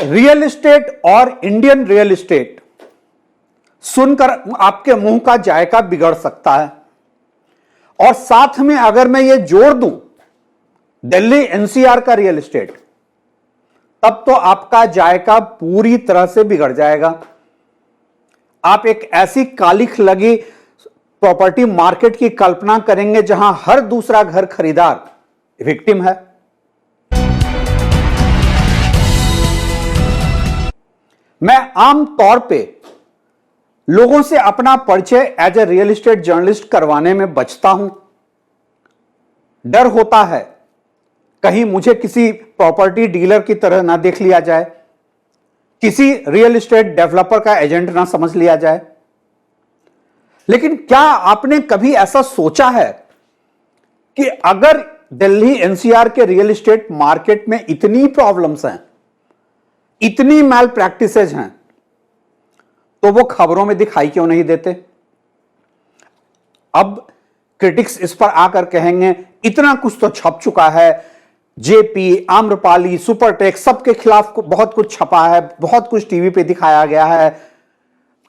Real estate और Indian real estate सुनकर आपके मुंह का जायका बिगड़ सकता है। और साथ में अगर मैं ये जोड़ दूं दिल्ली एनसीआर का रियल एस्टेट, तब तो आपका जायका पूरी तरह से बिगड़ जाएगा। आप एक ऐसी कालिख लगी प्रॉपर्टी मार्केट की कल्पना करेंगे जहां हर दूसरा घर खरीदार विक्टिम है। मैं आम तौर पे लोगों से अपना परिचय as a real estate journalist करवाने में बचता हूं। डर होता है कहीं मुझे किसी प्रॉपर्टी डीलर की तरह ना देख लिया जाए, किसी रियल एस्टेट डेवलपर का एजेंट ना समझ लिया जाए। लेकिन क्या आपने कभी ऐसा सोचा है कि अगर दिल्ली एनसीआर के रियल एस्टेट मार्केट में इतनी प्रॉब्लम्स हैं, इतनी मैल प्रैक्टिसेज हैं, तो वो खबरों में दिखाई क्यों नहीं देते? अब क्रिटिक्स इस पर आकर कहेंगे इतना कुछ तो छप चुका है, जेपी, आम्रपाली, सुपरटेक सबके खिलाफ बहुत कुछ छपा है, बहुत कुछ टीवी पे दिखाया गया है।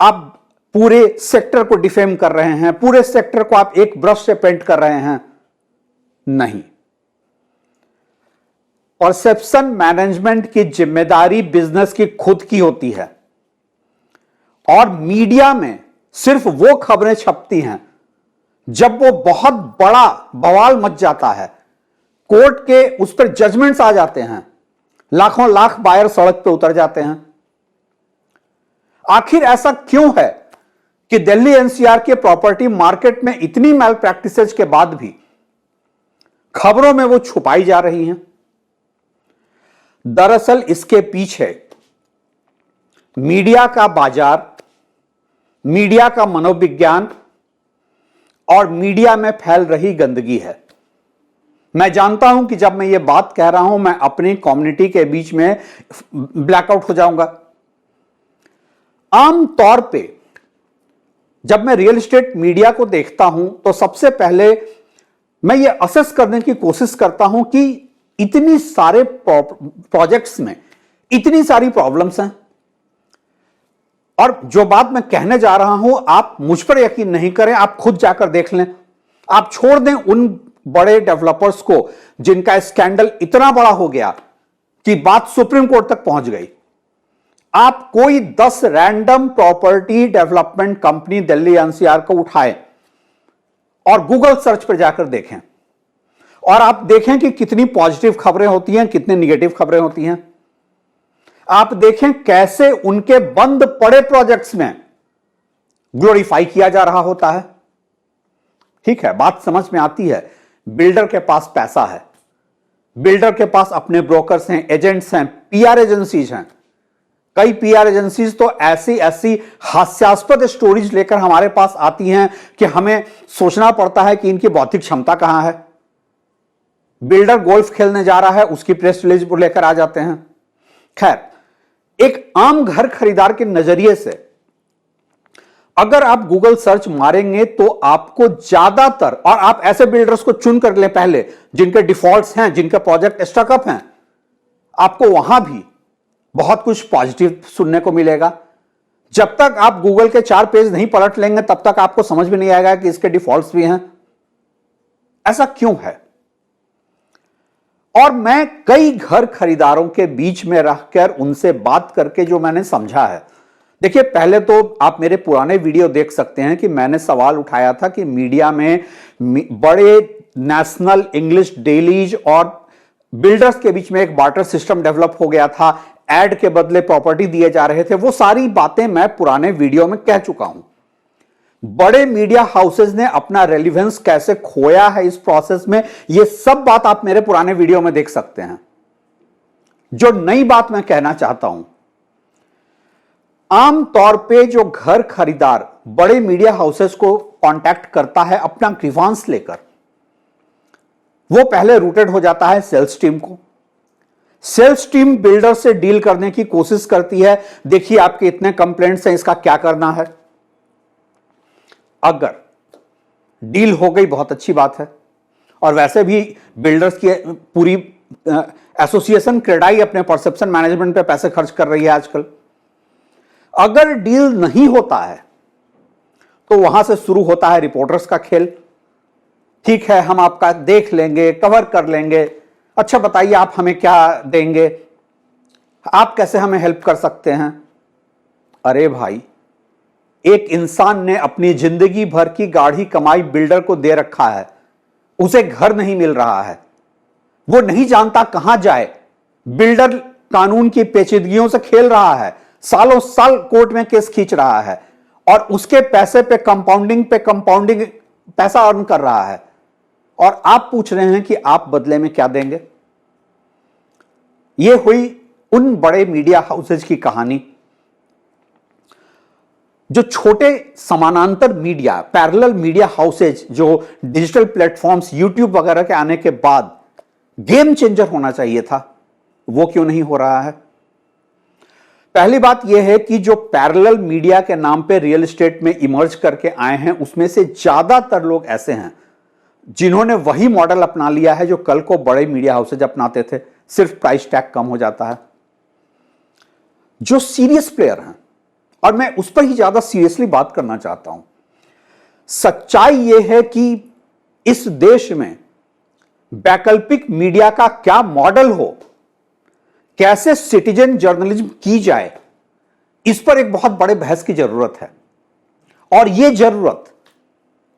आप पूरे सेक्टर को डिफेम कर रहे हैं, पूरे सेक्टर को आप एक ब्रश से पेंट कर रहे हैं। नहीं, परसेप्शन मैनेजमेंट की जिम्मेदारी बिजनेस की खुद की होती है। और मीडिया में सिर्फ वो खबरें छपती हैं जब वो बहुत बड़ा बवाल मच जाता है, कोर्ट के उस पर जजमेंट्स आ जाते हैं, लाखों लाख बायर सड़क पे उतर जाते हैं। आखिर ऐसा क्यों है कि दिल्ली एनसीआर के प्रॉपर्टी मार्केट में इतनी मैल प्रैक्टिसेज के बाद भी खबरों में वो छुपाई जा रही हैं? दरअसल इसके पीछे मीडिया का बाजार, मीडिया का मनोविज्ञान और मीडिया में फैल रही गंदगी है। मैं जानता हूं कि जब मैं ये बात कह रहा हूं मैं अपनी कम्युनिटी के बीच में ब्लैकआउट हो जाऊंगा। आम तौर पे जब मैं रियल एस्टेट मीडिया को देखता हूं तो सबसे पहले मैं ये असेस करने की कोशिश करता हूं कि इतनी सारे प्रोजेक्ट्स में इतनी सारी प्रॉब्लम्स हैं, और जो बात मैं कहने जा रहा हूं आप मुझ पर यकीन नहीं करें, आप खुद जाकर देख लें। आप छोड़ दें उन बड़े डेवलपर्स को जिनका स्कैंडल इतना बड़ा हो गया कि बात सुप्रीम कोर्ट तक पहुंच गई। आप कोई 10 random property development company Delhi NCR को उठाएं और गूगल सर्च पर जाकर देखें, और आप देखें कि कितनी पॉजिटिव खबरें होती हैं, कितनी निगेटिव खबरें होती हैं। आप देखें कैसे उनके बंद पड़े प्रोजेक्ट्स में ग्लोरीफाई किया जा रहा होता है। ठीक है, बात समझ में आती है। बिल्डर के पास पैसा है, बिल्डर के पास अपने ब्रोकर्स हैं, एजेंट्स हैं, पीआर एजेंसीज हैं। कई पीआर एजेंसीज तो ऐसी ऐसी हास्यास्पद स्टोरीज लेकर हमारे पास आती हैं कि हमें सोचना पड़ता है कि इनकी बौद्धिक क्षमता कहां है। बिल्डर गोल्फ खेलने जा रहा है, उसकी प्रेस रिलीज लेकर आ जाते हैं। खैर, एक आम घर खरीदार के नजरिए से अगर आप गूगल सर्च मारेंगे तो आपको ज्यादातर, और आप ऐसे बिल्डर्स को चुन कर लें पहले जिनके डिफॉल्ट्स हैं, जिनके प्रोजेक्ट स्टकअप हैं, आपको वहां भी बहुत कुछ पॉजिटिव सुनने को मिलेगा। जब तक आप गूगल के 4 पेज नहीं पलट लेंगे तब तक आपको समझ में नहीं आएगा कि इसके डिफॉल्ट्स भी हैं। ऐसा क्यों है? और मैं कई घर खरीदारों के बीच में रहकर उनसे बात करके जो मैंने समझा है, देखिए, पहले तो आप मेरे पुराने वीडियो देख सकते हैं कि मैंने सवाल उठाया था कि मीडिया में बड़े नेशनल इंग्लिश डेलीज और बिल्डर्स के बीच में एक बार्टर सिस्टम डेवलप हो गया था, एड के बदले प्रॉपर्टी दिए जा रहे थे। वो सारी बातें मैं पुराने वीडियो में कह चुका हूं। बड़े मीडिया हाउसेज ने अपना रेलिवेंस कैसे खोया है इस प्रोसेस में, यह सब बात आप मेरे पुराने वीडियो में देख सकते हैं। जो नई बात मैं कहना चाहता हूं, आम तौर पे जो घर खरीदार बड़े मीडिया हाउसेज को कांटेक्ट करता है अपना ग्रीवांस लेकर, वो पहले रूटेड हो जाता है सेल्स टीम को। सेल्स टीम बिल्डर से डील करने की कोशिश करती है, देखिए आपके इतने कंप्लेंट्स हैं, इसका क्या करना है। अगर डील हो गई बहुत अच्छी बात है, और वैसे भी बिल्डर्स की पूरी एसोसिएशन क्रेडाई अपने परसेप्शन मैनेजमेंट पे पैसे खर्च कर रही है आजकल। अगर डील नहीं होता है तो वहां से शुरू होता है रिपोर्टर्स का खेल। ठीक है, हम आपका देख लेंगे, कवर कर लेंगे, अच्छा बताइए आप हमें क्या देंगे, आप कैसे हमें हेल्प कर सकते हैं। अरे भाई, एक इंसान ने अपनी जिंदगी भर की गाढ़ी कमाई बिल्डर को दे रखा है, उसे घर नहीं मिल रहा है, वो नहीं जानता कहां जाए, बिल्डर कानून की पेचीदगियों से खेल रहा है, सालों साल कोर्ट में केस खींच रहा है और उसके पैसे पे कंपाउंडिंग पैसा अर्न कर रहा है, और आप पूछ रहे हैं कि आप बदले में क्या देंगे। यह हुई उन बड़े मीडिया हाउसेज की कहानी जो छोटे समानांतर मीडिया, पैरेलल मीडिया हाउसेज जो डिजिटल प्लेटफॉर्म्स, यूट्यूब वगैरह के आने के बाद गेम चेंजर होना चाहिए था, वो क्यों नहीं हो रहा है। पहली बात यह है कि जो पैरेलल मीडिया के नाम पे रियल एस्टेट में इमर्ज करके आए हैं, उसमें से ज्यादातर लोग ऐसे हैं जिन्होंने वही मॉडल अपना लिया है जो कल को बड़े मीडिया हाउसेज अपनाते थे, सिर्फ प्राइस टैग कम हो जाता है। जो सीरियस प्लेयर हैं, और मैं उस पर ही ज्यादा सीरियसली बात करना चाहता हूं, सच्चाई यह है कि इस देश में वैकल्पिक मीडिया का क्या मॉडल हो, कैसे सिटीजन जर्नलिज्म की जाए, इस पर एक बहुत बड़े बहस की जरूरत है। और यह जरूरत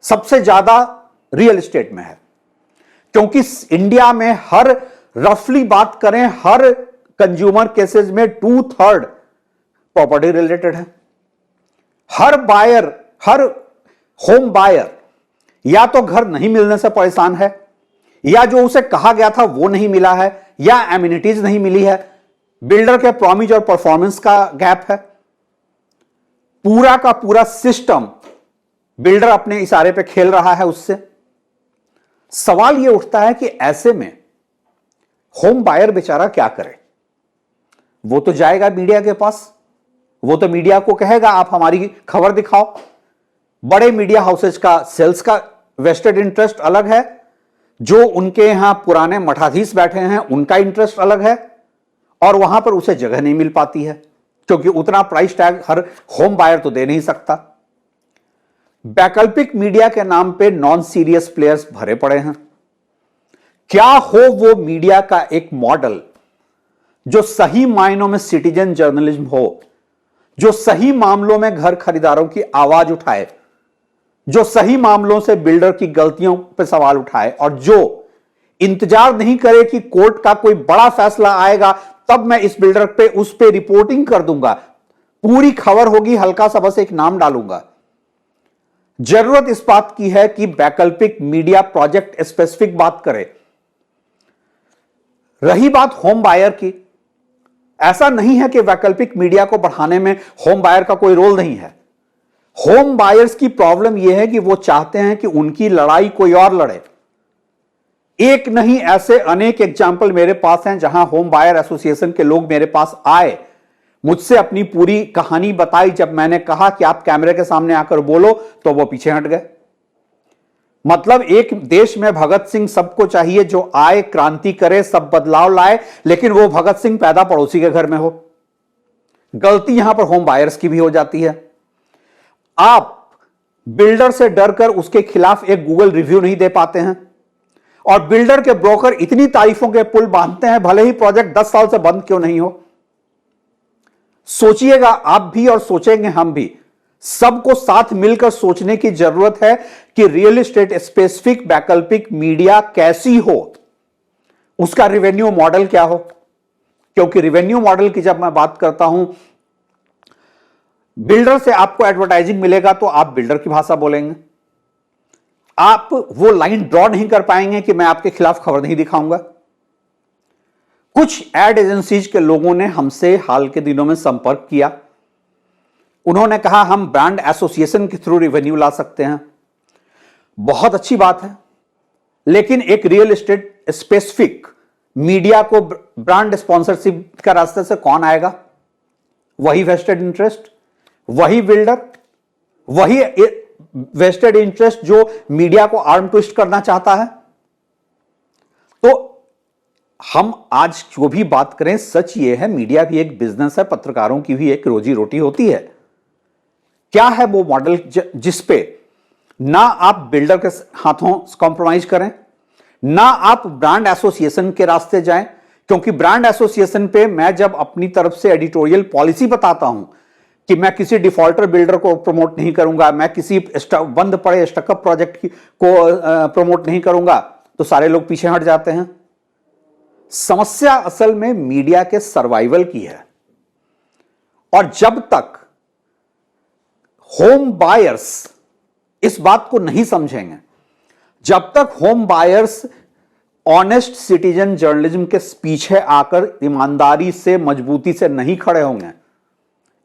सबसे ज्यादा रियल एस्टेट में है, क्योंकि इंडिया में हर रफली बात करें, हर कंज्यूमर केसेस में 2/3 प्रॉपर्टी रिलेटेड है। हर बायर, हर होम बायर या तो घर नहीं मिलने से परेशान है, या जो उसे कहा गया था वो नहीं मिला है, या एमिनिटीज नहीं मिली है, बिल्डर के प्रॉमिस और परफॉर्मेंस का गैप है। पूरा का पूरा सिस्टम बिल्डर अपने इशारे पे खेल रहा है उससे। सवाल यह उठता है कि ऐसे में होम बायर बेचारा क्या करे। वो तो जाएगा मीडिया के पास, वो तो मीडिया को कहेगा आप हमारी खबर दिखाओ। बड़े मीडिया हाउसेज का सेल्स का वेस्टेड इंटरेस्ट अलग है, जो उनके यहां पुराने मठाधीश बैठे हैं उनका इंटरेस्ट अलग है, और वहां पर उसे जगह नहीं मिल पाती है क्योंकि उतना प्राइस टैग हर होम बायर तो दे नहीं सकता। वैकल्पिक मीडिया के नाम पे नॉन सीरियस प्लेयर्स भरे पड़े हैं। क्या हो वो मीडिया का एक मॉडल जो सही मायनों में सिटीजन जर्नलिज्म हो, जो सही मामलों में घर खरीदारों की आवाज उठाए, जो सही मामलों से बिल्डर की गलतियों पर सवाल उठाए, और जो इंतजार नहीं करे कि कोर्ट का कोई बड़ा फैसला आएगा तब मैं इस बिल्डर पे उस पे रिपोर्टिंग कर दूंगा, पूरी खबर होगी, हल्का सा बस एक नाम डालूंगा। जरूरत इस बात की है कि वैकल्पिक मीडिया प्रोजेक्ट स्पेसिफिक बात करे। रही बात होम बायर की, ऐसा नहीं है कि वैकल्पिक मीडिया को बढ़ाने में होम बायर का कोई रोल नहीं है। होम बायर्स की प्रॉब्लम यह है कि वो चाहते हैं कि उनकी लड़ाई कोई और लड़े। एक नहीं, ऐसे अनेक एग्जाम्पल मेरे पास हैं जहां होम बायर एसोसिएशन के लोग मेरे पास आए, मुझसे अपनी पूरी कहानी बताई। जब मैंने कहा कि आप कैमरे के सामने आकर बोलो तो वो पीछे हट गए। मतलब एक देश में भगत सिंह सबको चाहिए जो आए, क्रांति करे, सब बदलाव लाए, लेकिन वो भगत सिंह पैदा पड़ोसी के घर में हो। गलती यहां पर होम बायर्स की भी हो जाती है। आप बिल्डर से डरकर उसके खिलाफ एक गूगल रिव्यू नहीं दे पाते हैं, और बिल्डर के ब्रोकर इतनी तारीफों के पुल बांधते हैं भले ही प्रोजेक्ट 10 साल से बंद क्यों नहीं हो। सोचिएगा आप भी और सोचेंगे हम भी, सबको साथ मिलकर सोचने की जरूरत है कि रियल एस्टेट स्पेसिफिक वैकल्पिक मीडिया कैसी हो, उसका रेवेन्यू मॉडल क्या हो। क्योंकि रेवेन्यू मॉडल की जब मैं बात करता हूं, बिल्डर से आपको एडवर्टाइजिंग मिलेगा तो आप बिल्डर की भाषा बोलेंगे, आप वो लाइन ड्रॉ नहीं कर पाएंगे कि मैं आपके खिलाफ खबर नहीं दिखाऊंगा। कुछ एड एजेंसीज के लोगों ने हमसे हाल के दिनों में संपर्क किया। उन्होंने कहा हम ब्रांड एसोसिएशन के थ्रू रेवेन्यू ला सकते हैं। बहुत अच्छी बात है, लेकिन एक रियल एस्टेट स्पेसिफिक मीडिया को ब्रांड स्पॉन्सरशिप का रास्ते से कौन आएगा? वही वेस्टेड इंटरेस्ट, वही बिल्डर, वही वेस्टेड इंटरेस्ट जो मीडिया को आर्म ट्विस्ट करना चाहता है। तो हम आज जो भी बात करें, सच ये है, मीडिया भी एक बिजनेस है, पत्रकारों की भी एक रोजी रोटी होती है। क्या है वो मॉडल जिस पे ना आप बिल्डर के हाथों कॉम्प्रोमाइज करें, ना आप ब्रांड एसोसिएशन के रास्ते जाएं, क्योंकि ब्रांड एसोसिएशन पे मैं जब अपनी तरफ से एडिटोरियल पॉलिसी बताता हूं कि मैं किसी डिफॉल्टर बिल्डर को प्रमोट नहीं करूंगा, मैं किसी बंद पड़े स्टकअप प्रोजेक्ट को प्रमोट नहीं करूंगा, तो सारे लोग पीछे हट जाते हैं। समस्या असल में मीडिया के सर्वाइवल की है, और जब तक होम बायर्स इस बात को नहीं समझेंगे, जब तक home buyers honest citizen journalism के पीछे आकर ईमानदारी से, मजबूती से नहीं खड़े होंगे,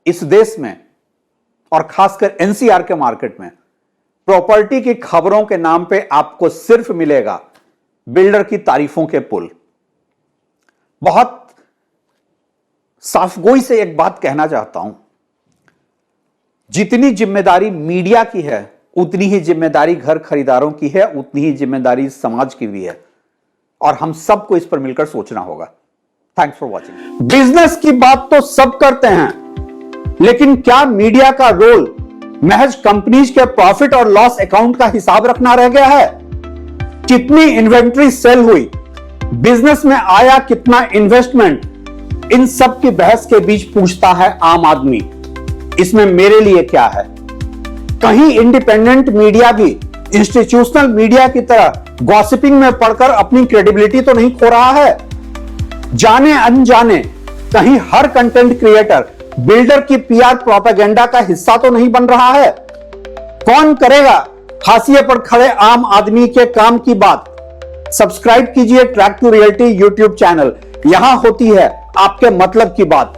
इस देश में और खासकर एनसीआर के मार्केट में प्रॉपर्टी की खबरों के नाम पे आपको सिर्फ मिलेगा बिल्डर की तारीफों के पुल। बहुत साफगोई से एक बात कहना चाहता हूं, जितनी जिम्मेदारी मीडिया की है उतनी ही जिम्मेदारी घर खरीदारों की है, उतनी ही जिम्मेदारी समाज की भी है, और हम सबको इस पर मिलकर सोचना होगा। Thanks for watching. बिजनेस की बात तो सब करते हैं, लेकिन क्या मीडिया का रोल महज कंपनीज के प्रॉफिट और लॉस अकाउंट का हिसाब रखना रह गया है? कितनी इन्वेंट्री सेल हुई, बिजनेस में आया कितना इन्वेस्टमेंट, इन सब की बहस के बीच पूछता है आम आदमी, इसमें मेरे लिए क्या है? कहीं इंडिपेंडेंट मीडिया भी इंस्टीट्यूशनल मीडिया की तरह गॉसिपिंग में पढ़कर अपनी क्रेडिबिलिटी तो नहीं खो रहा है? जाने अनजाने कहीं हर कंटेंट क्रिएटर बिल्डर की पीआर प्रोपेगेंडा का हिस्सा तो नहीं बन रहा है? कौन करेगा हाशिए पर खड़े आम आदमी के काम की बात? सब्सक्राइब कीजिए track to reality YouTube channel, यहां होती है आपके मतलब की बात।